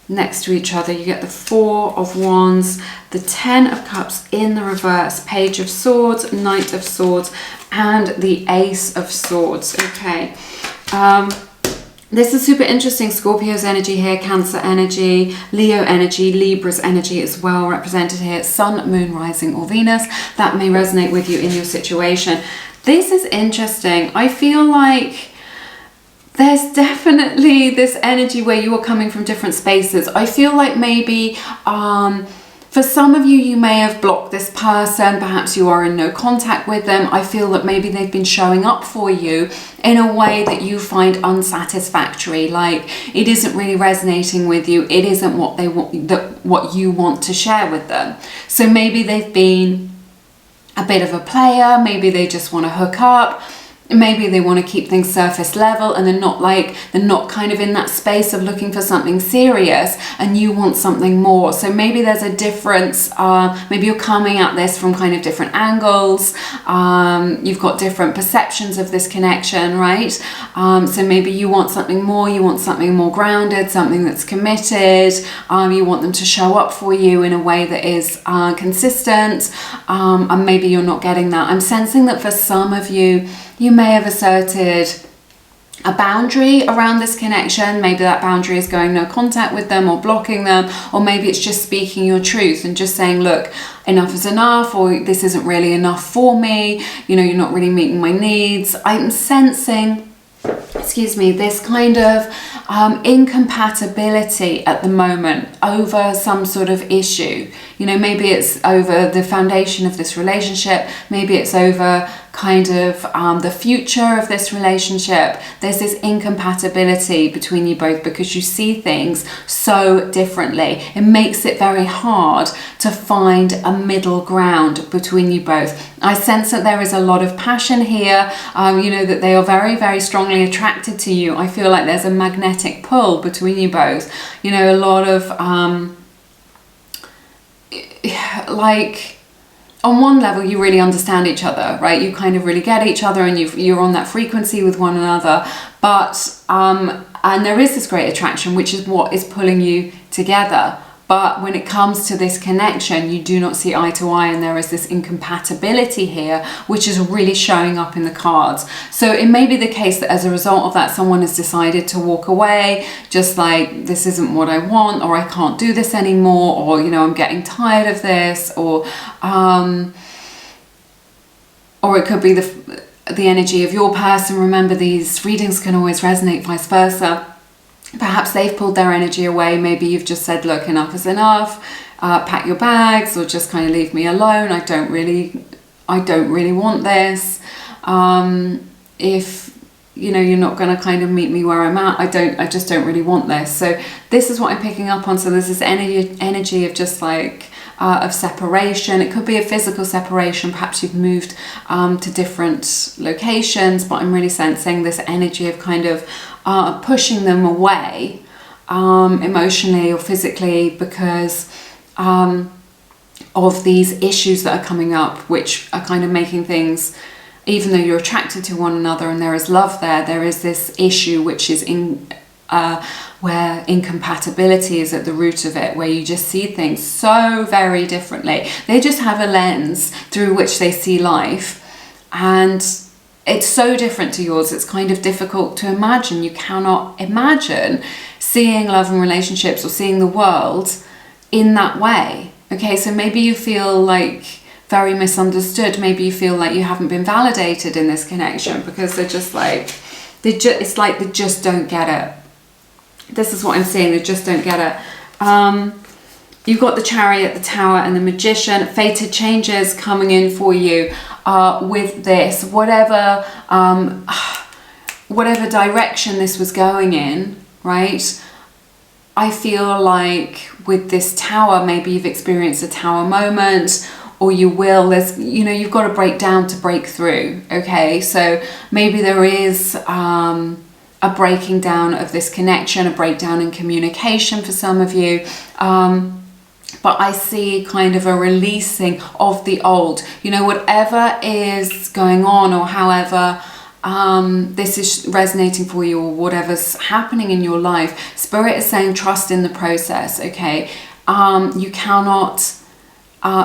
next to each other. You get the 4 of Wands, the 10 of Cups in the reverse, Page of Swords, Knight of Swords, and the Ace of Swords. Okay. This is super interesting. Scorpio's energy here, Cancer energy, Leo energy, Libra's energy as well represented here. Sun, Moon, Rising, or Venus. That may resonate with you in your situation. This is interesting. I feel like there's definitely this energy where you are coming from different spaces. I feel like maybe for some of you, you may have blocked this person. Perhaps you are in no contact with them. I feel that maybe they've been showing up for you in a way that you find unsatisfactory. Like it isn't really resonating with you. It isn't what they want, what you want to share with them. So maybe they've been a bit of a player. Maybe they just want to hook up. Maybe they want to keep things surface level, and they're not kind of in that space of looking for something serious, and you want something more. So maybe there's a difference. Maybe you're coming at this from kind of different angles. You've got different perceptions of this connection, right? So maybe you want something more. You want something more grounded, something that's committed. You want them to show up for you in a way that is consistent, and maybe you're not getting that. I'm sensing that for some of you, you may have asserted a boundary around this connection. Maybe that boundary is going no contact with them or blocking them, or maybe it's just speaking your truth and just saying, look, enough is enough, or this isn't really enough for me. You know, you're not really meeting my needs. I'm sensing, excuse me, this kind of incompatibility at the moment over some sort of issue. You know, maybe it's over the foundation of this relationship. Maybe it's over kind of the future of this relationship. There's this incompatibility between you both because you see things so differently. It makes it very hard to find a middle ground between you both. I sense that there is a lot of passion here, you know, that they are very, very strongly attracted to you. I feel like there's a magnetic pull between you both. You know, a lot of like, on one level, you really understand each other, right? You kind of really get each other, and you're on that frequency with one another. But, and there is this great attraction, which is what is pulling you together. But when it comes to this connection, you do not see eye to eye, and there is this incompatibility here, which is really showing up in the cards. So it may be the case that as a result of that, someone has decided to walk away, just like, this isn't what I want, or I can't do this anymore, or, you know, I'm getting tired of this, or it could be the energy of your person. Remember, these readings can always resonate vice versa. Perhaps they've pulled their energy away. Maybe you've just said, look, enough is enough, pack your bags, or just kind of leave me alone. I don't really want this. If, you know, you're not going to kind of meet me where I'm at, I just don't really want this. So this is what I'm picking up on. So there's this energy of just like of separation. It could be a physical separation. Perhaps you've moved to different locations, but I'm really sensing this energy of kind of pushing them away emotionally or physically because of these issues that are coming up, which are kind of making things, even though you're attracted to one another and there is love there is this issue which is where incompatibility is at the root of it, where you just see things so very differently. They just have a lens through which they see life, and it's so different to yours. It's kind of difficult to imagine. You cannot imagine seeing love and relationships or seeing the world in that way. Okay, so maybe you feel like very misunderstood. Maybe you feel like you haven't been validated in this connection because they're just like, it's like they just don't get it. This is what I'm seeing, they just don't get it. You've got the Chariot, the Tower, and the Magician. Fated changes coming in for you with this. Whatever direction this was going in, right? I feel like with this Tower, maybe you've experienced a Tower moment, or you will. There's, you know, you've got to break down to break through. Okay, so maybe there is a breaking down of this connection, a breakdown in communication for some of you. But I see kind of a releasing of the old. You know, whatever is going on, or however this is resonating for you, or whatever's happening in your life, Spirit is saying trust in the process, okay? You cannot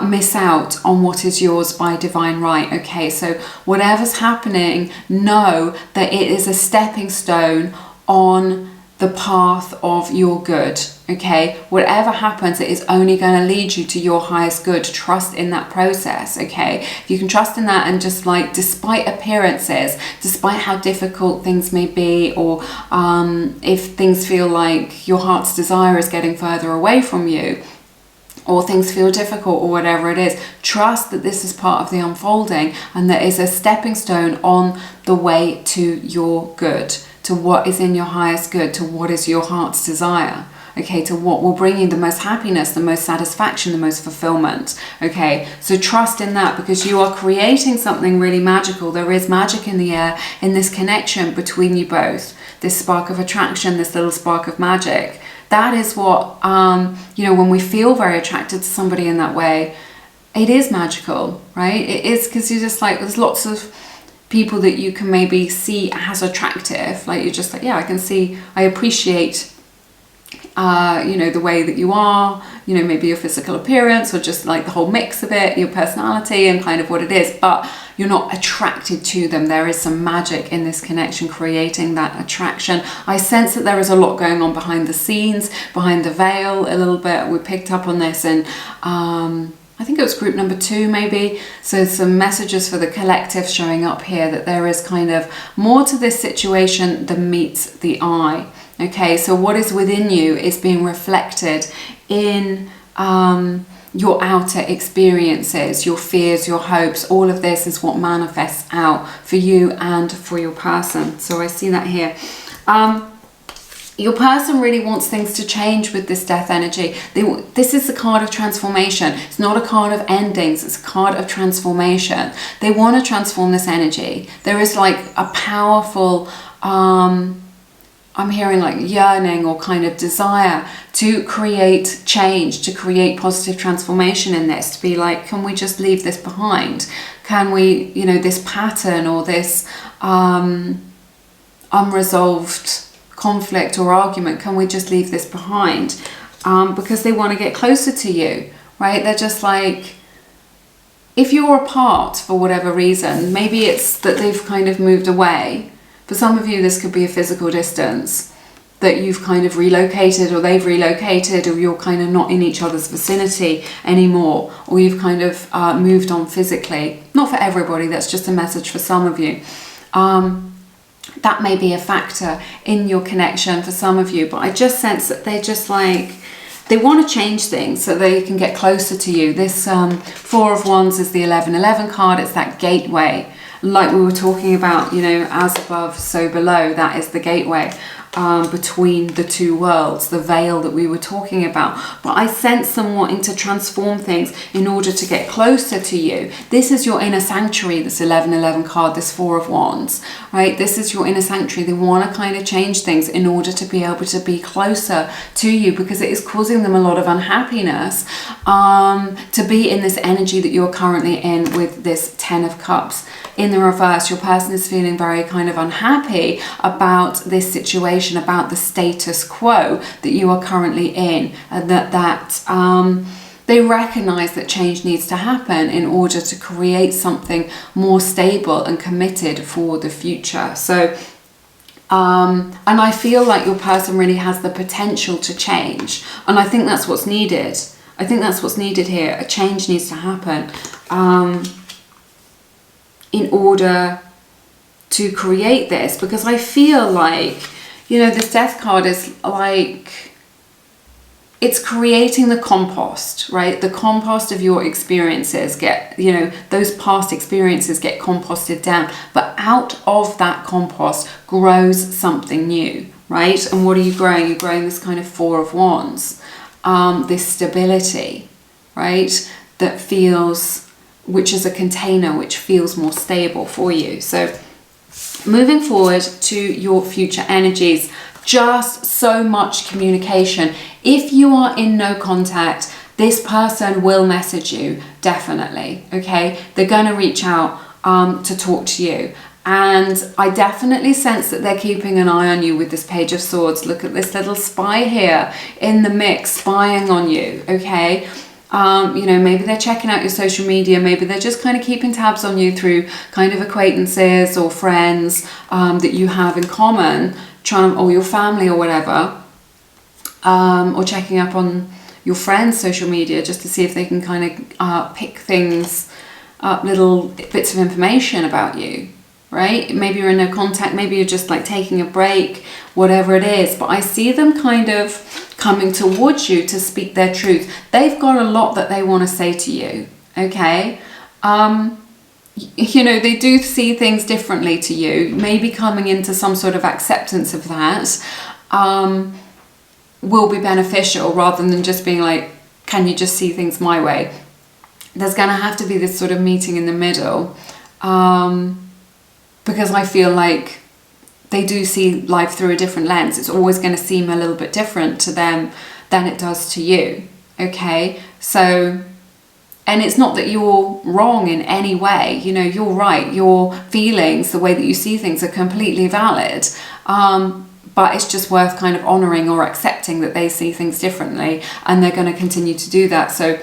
miss out on what is yours by divine right, okay? So whatever's happening, know that it is a stepping stone on the path of your good, okay? Whatever happens, it is only going to lead you to your highest good. Trust in that process, okay? If you can trust in that, and just like, despite appearances, despite how difficult things may be, or if things feel like your heart's desire is getting further away from you, or things feel difficult, or whatever it is, trust that this is part of the unfolding, and that is a stepping stone on the way to your good, to what is in your highest good, to what is your heart's desire, okay, to what will bring you the most happiness, the most satisfaction, the most fulfillment, okay? So trust in that, because you are creating something really magical. There is magic in the air in this connection between you both, this spark of attraction, this little spark of magic. That is what, you know, when we feel very attracted to somebody in that way, it is magical, right? It is, because you're just like, there's lots of people that you can maybe see as attractive, like you're just like, yeah, I can see, I appreciate, you know, the way that you are, you know, maybe your physical appearance, or just like the whole mix of it, your personality and kind of what it is, but you're not attracted to them. There is some magic in this connection creating that attraction. I sense that there is a lot going on behind the scenes, behind the veil a little bit. We picked up on this, and I think it was group number 2 maybe. So some messages for the collective showing up here, that there is kind of more to this situation than meets the eye. Okay, so what is within you is being reflected in your outer experiences, your fears, your hopes. All of this is what manifests out for you and for your person. So I see that here. Your person really wants things to change with this death energy. This is a card of transformation. It's not a card of endings. It's a card of transformation. They want to transform this energy. There is like a powerful, I'm hearing like yearning or kind of desire to create change, to create positive transformation in this, to be like, can we just leave this behind? Can we, you know, this pattern or this unresolved conflict or argument, can we just leave this behind? Because they want to get closer to you, right? They're just like, if you're apart for whatever reason, maybe it's that they've kind of moved away. For some of you, this could be a physical distance, that you've kind of relocated, or they've relocated, or you're kind of not in each other's vicinity anymore, or you've kind of moved on physically. Not for everybody, that's just a message for some of you. That may be a factor in your connection for some of you, but I just sense that they're just like, they want to change things so they can get closer to you. This 4 of Wands is the 1111 card. It's that gateway. Like we were talking about, you know, as above, so below, that is the gateway. between the two worlds, the veil that we were talking about. But I sense them wanting to transform things in order to get closer to you. This is your inner sanctuary, this 1111 card, this Four of Wands, right? This is your inner sanctuary. They want to kind of change things in order to be able to be closer to you, because it is causing them a lot of unhappiness to be in this energy that you're currently in with this Ten of Cups. In the reverse, your person is feeling very kind of unhappy about this situation, about the status quo that you are currently in, and that they recognize that change needs to happen in order to create something more stable and committed for the future. So and I feel like your person really has the potential to change, and I think that's what's needed. I think that's what's needed here. A change needs to happen in order to create this, because I feel like, you know, this Death card is like, it's creating the compost, right? The compost of your experiences get, you know, those past experiences get composted down, but out of that compost grows something new, right? And what are you growing? You're growing this kind of Four of Wands, this stability, right? That feels, which is a container which feels more stable for you. So moving forward to your future energies, just so much communication. If you are in no contact, this person will message you, definitely, okay? They're going to reach out to talk to you. And I definitely sense that they're keeping an eye on you with this Page of Swords. Look at this little spy here in the mix, spying on you, okay? You know, maybe they're checking out your social media, maybe they're just kind of keeping tabs on you through kind of acquaintances or friends that you have in common, or your family or whatever, or checking up on your friends' social media just to see if they can kind of pick things up, little bits of information about you, right? Maybe you're in no contact, maybe you're just like taking a break, whatever it is, but I see them kind of coming towards you to speak their truth. They've got a lot that they want to say to you, okay? You know, they do see things differently to you. Maybe coming into some sort of acceptance of that will be beneficial, rather than just being like, can you just see things my way? There's going to have to be this sort of meeting in the middle, because I feel like they do see life through a different lens. It's always going to seem a little bit different to them than it does to you, okay? So, and it's not that you're wrong in any way, you know, you're right. Your feelings, the way that you see things, are completely valid, but it's just worth kind of honouring or accepting that they see things differently, and they're going to continue to do that. So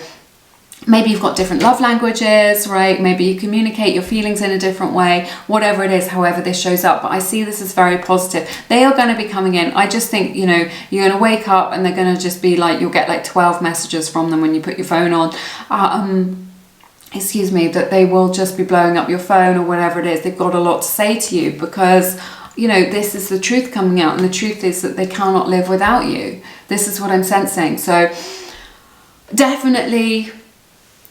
maybe you've got different love languages, right? Maybe you communicate your feelings in a different way, whatever it is, however this shows up. But I see this as very positive. They are going to be coming in. I just think, you know, you're going to wake up and they're going to just be like, you'll get like 12 messages from them when you put your phone on. Excuse me, that they will just be blowing up your phone or whatever it is. They've got a lot to say to you because, you know, this is the truth coming out. And the truth is that they cannot live without you. This is what I'm sensing. So definitely,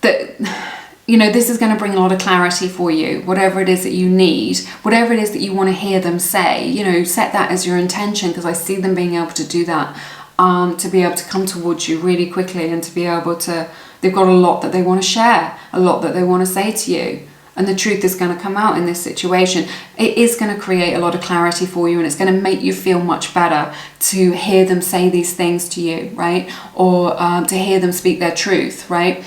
that, you know, this is going to bring a lot of clarity for you, whatever it is that you need, whatever it is that you want to hear them say, you know, set that as your intention, because I see them being able to do that, to be able to come towards you really quickly, and to be able to, they've got a lot that they want to share, a lot that they want to say to you, and the truth is going to come out in this situation. It is going to create a lot of clarity for you, and it's going to make you feel much better to hear them say these things to you, right? Or to hear them speak their truth, right?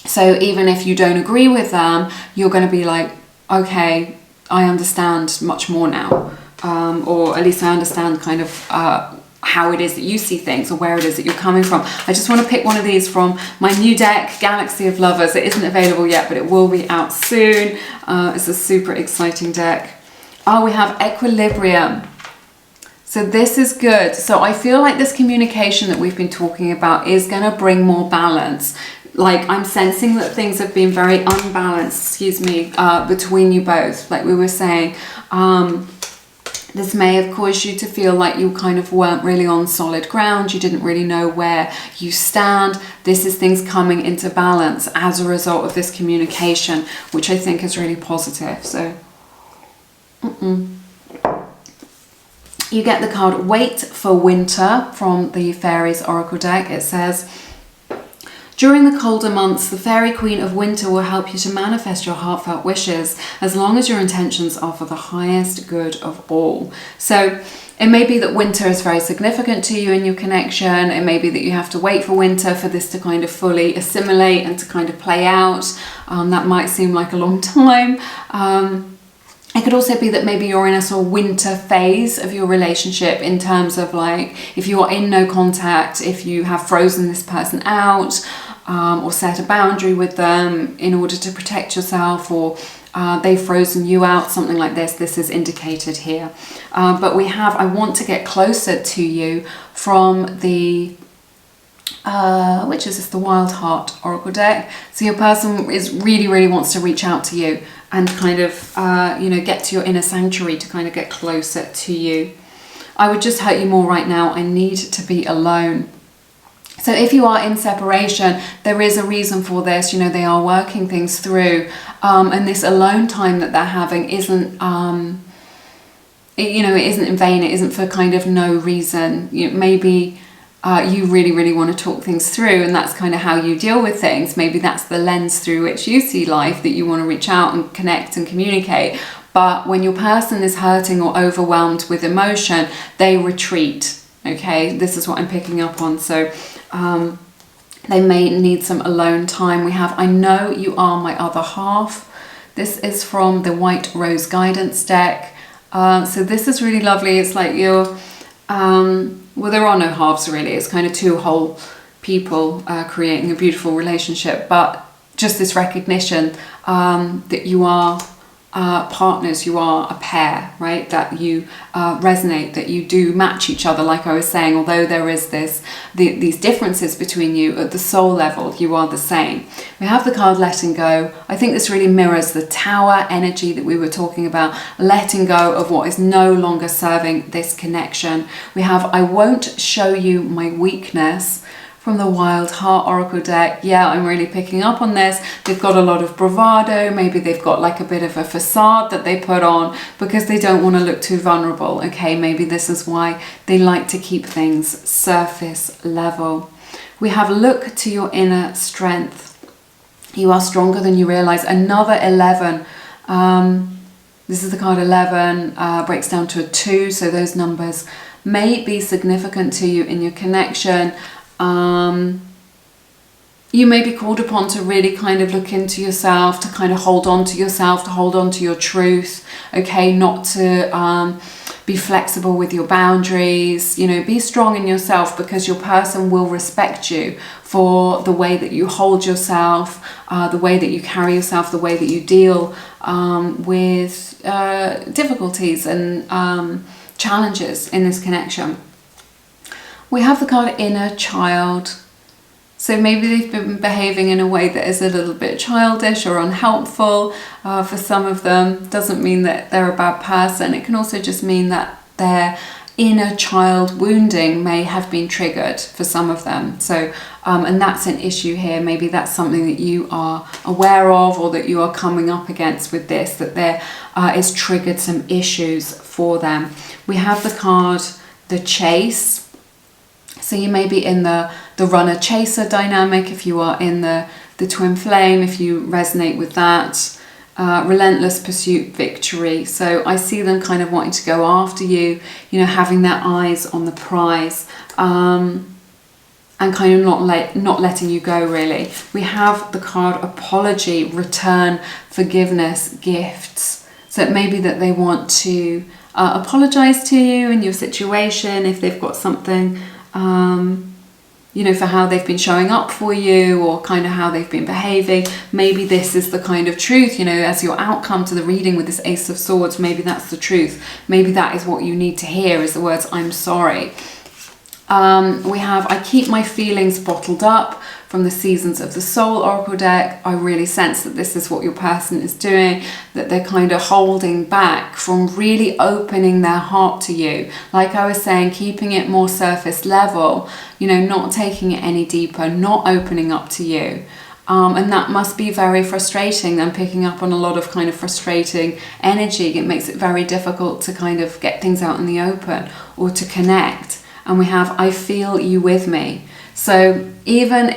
So even if you don't agree with them, you're going to be like, okay, I understand much more now. Or at least I understand kind of how it is that you see things, or where it is that you're coming from. I just want to pick one of these from my new deck, Galaxy of Lovers. It isn't available yet, but it will be out soon. It's a super exciting deck. Oh, we have Equilibrium. So this is good. So I feel like this communication that we've been talking about is going to bring more balance. Like, I'm sensing that things have been very unbalanced, between you both. Like we were saying, this may have caused you to feel like you kind of weren't really on solid ground. You didn't really know where you stand. This is things coming into balance as a result of this communication, which I think is really positive. So, You get the card Wait for Winter from the Fairies Oracle deck. It says, during the colder months, the Fairy Queen of Winter will help you to manifest your heartfelt wishes as long as your intentions are for the highest good of all. So it may be that winter is very significant to you in your connection. It may be that you have to wait for winter for this to kind of fully assimilate and to kind of play out. That might seem like a long time. It could also be that maybe you're in a sort of winter phase of your relationship, in terms of like, if you are in no contact, if you have frozen this person out, or set a boundary with them in order to protect yourself, or they've frozen you out, something like this is indicated here. But we have, I want to get closer to you from the which is the Wild Heart Oracle deck. So your person really wants to reach out to you and kind of, get to your inner sanctuary, to kind of get closer to you. I would just hurt you more right now. I need to be alone. So if you are in separation, there is a reason for this. They are working things through. And this alone time that they're having isn't, it isn't in vain. It isn't for kind of no reason. Maybe you really want to talk things through, and that's kind of how you deal with things. Maybe that's the lens through which you see life, that you want to reach out and connect and communicate. But when your person is hurting or overwhelmed with emotion, they retreat. Okay, this is what I'm picking up on. So they may need some alone time. We have I Know You Are My Other Half. This is from the White Rose Guidance deck. So this is really lovely. It's like you're well, there are no halves really. It's kind of two whole people creating a beautiful relationship, but just this recognition that you are partners, you are a pair, right? That you resonate, that you do match each other. Like I was saying, although there is these differences between you, at the soul level, you are the same. We have the card Letting Go. I think this really mirrors the Tower energy that we were talking about, letting go of what is no longer serving this connection. We have I Won't Show You My Weakness from the Wild Heart Oracle deck. Yeah, I'm really picking up on this. They've got a lot of bravado. Maybe they've got like a bit of a facade that they put on because they don't want to look too vulnerable. Okay, maybe this is why they like to keep things surface level. We have Look to Your Inner Strength. You are stronger than you realize. Another 11. This is the card 11, breaks down to a 2. So those numbers may be significant to you in your connection. You may be called upon to really kind of look into yourself, to kind of hold on to yourself, to hold on to your truth, okay, not to be flexible with your boundaries, be strong in yourself, because your person will respect you for the way that you hold yourself, the way that you carry yourself, the way that you deal with difficulties and challenges in this connection. We have the card Inner Child. So maybe they've been behaving in a way that is a little bit childish or unhelpful for some of them. Doesn't mean that they're a bad person. It can also just mean that their inner child wounding may have been triggered for some of them. So, and that's an issue here. Maybe that's something that you are aware of, or that you are coming up against with this, that there is triggered some issues for them. We have the card The Chase. So you may be in the runner-chaser dynamic, if you are in the twin flame, if you resonate with that. Relentless pursuit, victory. So I see them kind of wanting to go after you, having their eyes on the prize, and kind of not letting you go, really. We have the card Apology, Return, Forgiveness, Gifts. So it may be that they want to apologize to you in your situation, if they've got something for how they've been showing up for you, or kind of how they've been behaving. Maybe this is the kind of truth, as your outcome to the reading with this Ace of Swords. Maybe that's the truth. Maybe that is what you need to hear, is the words I'm sorry. We have I Keep My Feelings Bottled Up from the Seasons of the Soul Oracle deck. I really sense that this is what your person is doing, that they're kind of holding back from really opening their heart to you. Like I was saying, keeping it more surface level, not taking it any deeper, not opening up to you. And that must be very frustrating. I'm picking up on a lot of kind of frustrating energy. It makes it very difficult to kind of get things out in the open or to connect. And we have, I feel you with me. So even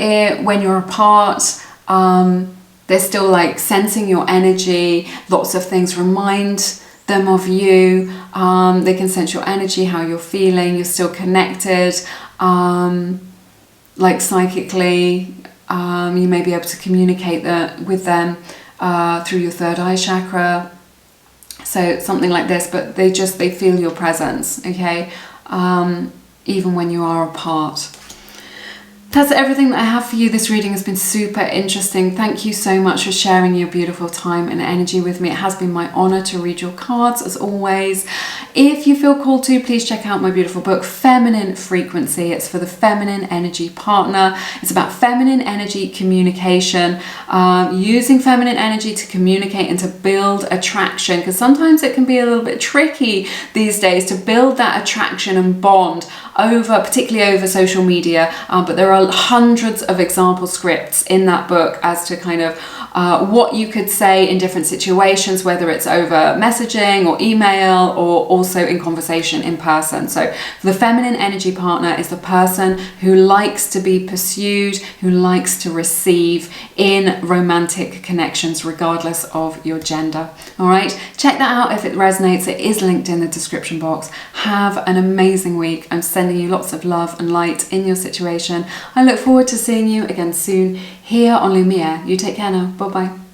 when you're apart, they're still like sensing your energy. Lots of things remind them of you. They can sense your energy, how you're feeling. You're still connected, like psychically. You may be able to communicate with them through your third eye chakra. So something like this, but they feel your presence, okay? Even when you are apart. That's everything that I have for you. This reading has been super interesting. Thank you so much for sharing your beautiful time and energy with me. It has been my honor to read your cards, as always. If you feel called to, please check out my beautiful book, Feminine Frequency. It's for the feminine energy partner. It's about feminine energy communication, using feminine energy to communicate and to build attraction, because sometimes it can be a little bit tricky these days to build that attraction and bond particularly over social media, but there are hundreds of example scripts in that book as to kind of what you could say in different situations, whether it's over messaging or email or also in conversation in person. So the feminine energy partner is the person who likes to be pursued, who likes to receive in romantic connections, regardless of your gender. All right, check that out if it resonates. It is linked in the description box. Have an amazing week. I'm sending you lots of love and light in your situation. I look forward to seeing you again soon here on Lumiere. You take care now. Bye-bye.